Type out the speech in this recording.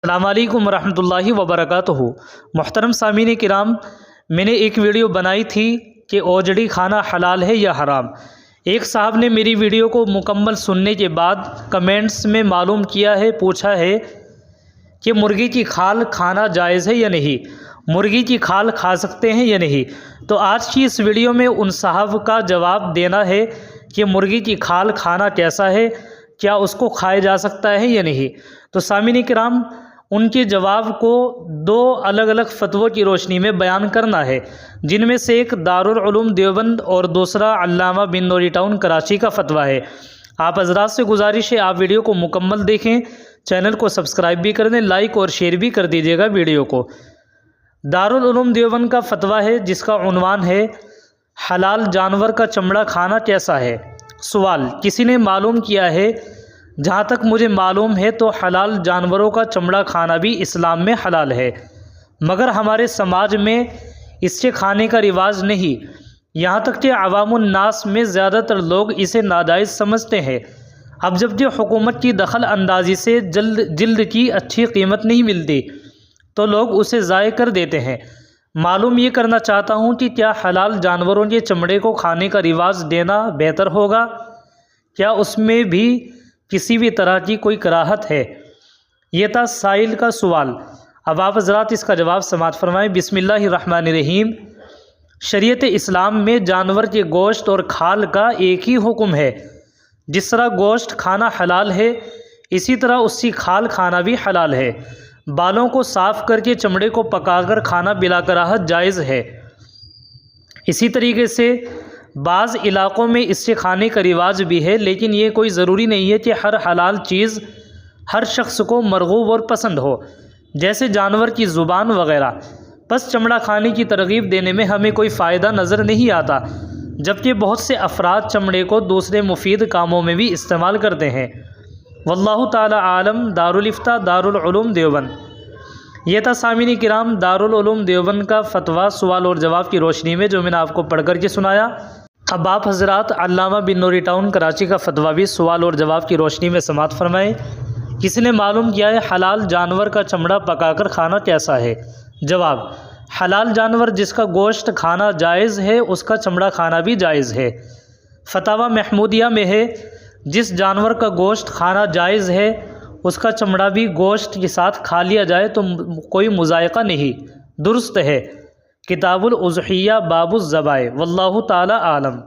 السلام علیکم ورحمۃ اللہ وبرکاتہ۔ محترم سامعین کرام، میں نے ایک ویڈیو بنائی تھی کہ اوجڑی کھانا حلال ہے یا حرام۔ ایک صاحب نے میری ویڈیو کو مکمل سننے کے بعد کمنٹس میں معلوم کیا ہے، پوچھا ہے کہ مرغی کی کھال کھانا جائز ہے یا نہیں، مرغی کی کھال کھا سکتے ہیں یا نہیں۔ تو آج کی اس ویڈیو میں ان صاحب کا جواب دینا ہے کہ مرغی کی کھال کھانا کیسا ہے، کیا اس کو کھایا جا سکتا ہے یا نہیں۔ تو سامعین کرام، ان کے جواب کو دو الگ الگ فتووں کی روشنی میں بیان کرنا ہے، جن میں سے ایک دارالعلوم دیوبند اور دوسرا علامہ بن نوری ٹاؤن کراچی کا فتویٰ ہے۔ آپ حضرات سے گزارش ہے آپ ویڈیو کو مکمل دیکھیں، چینل کو سبسکرائب بھی کر دیں، لائک اور شیئر بھی کر دیجیے گا ویڈیو کو۔ دارالعلوم دیوبند کا فتویٰ ہے جس کا عنوان ہے حلال جانور کا چمڑا کھانا کیسا ہے۔ سوال، کسی نے معلوم کیا ہے، جہاں تک مجھے معلوم ہے تو حلال جانوروں کا چمڑا کھانا بھی اسلام میں حلال ہے، مگر ہمارے سماج میں اس سے کھانے کا رواج نہیں، یہاں تک کہ عوام الناس میں زیادہ تر لوگ اسے ناجائز سمجھتے ہیں۔ اب جب کہ حکومت کی دخل اندازی سے جلد کی اچھی قیمت نہیں ملتی تو لوگ اسے ضائع کر دیتے ہیں۔ معلوم یہ کرنا چاہتا ہوں کہ کیا حلال جانوروں کے چمڑے کو کھانے کا رواج دینا بہتر ہوگا، کیا اس میں بھی کسی بھی طرح کی کوئی کراہت ہے؟ یہ تھا سائل کا سوال۔ اب آپ حضرات اس کا جواب سماعت فرمائیں۔ بسم اللہ الرحمن الرحیم۔ شریعت اسلام میں جانور کے گوشت اور کھال کا ایک ہی حکم ہے۔ جس طرح گوشت کھانا حلال ہے، اسی طرح اس کی کھال کھانا بھی حلال ہے۔ بالوں کو صاف کر کے چمڑے کو پکا کر کھانا بلا کراہت جائز ہے۔ اسی طریقے سے بعض علاقوں میں اس سے کھانے کا رواج بھی ہے، لیکن یہ کوئی ضروری نہیں ہے کہ ہر حلال چیز ہر شخص کو مرغوب اور پسند ہو، جیسے جانور کی زبان وغیرہ۔ پس چمڑا کھانے کی ترغیب دینے میں ہمیں کوئی فائدہ نظر نہیں آتا، جبکہ بہت سے افراد چمڑے کو دوسرے مفید کاموں میں بھی استعمال کرتے ہیں۔ واللہ تعالی عالم۔ دارالفتہ دارالعلوم دیوبند۔ یہ تھا سامعین کرام دارالعلوم دیوبند کا فتویٰ سوال اور جواب کی روشنی میں جو میں نے آپ کو پڑھ کر کے سنایا۔ اب آپ حضرات علامہ بن نوری ٹاؤن کراچی کا فتویٰ بھی سوال اور جواب کی روشنی میں سماعت فرمائیں۔ کسی نے معلوم کیا ہے حلال جانور کا چمڑا پکا کر کھانا کیسا ہے؟ جواب، حلال جانور جس کا گوشت کھانا جائز ہے اس کا چمڑا کھانا بھی جائز ہے۔ فتاوی محمودیہ میں ہے جس جانور کا گوشت کھانا جائز ہے اس کا چمڑا بھی گوشت کے ساتھ کھا لیا جائے تو کوئی مضائقہ نہیں، درست ہے۔ کتاب الاضحیہ باب الذبائح۔ واللہ تعالی عالم۔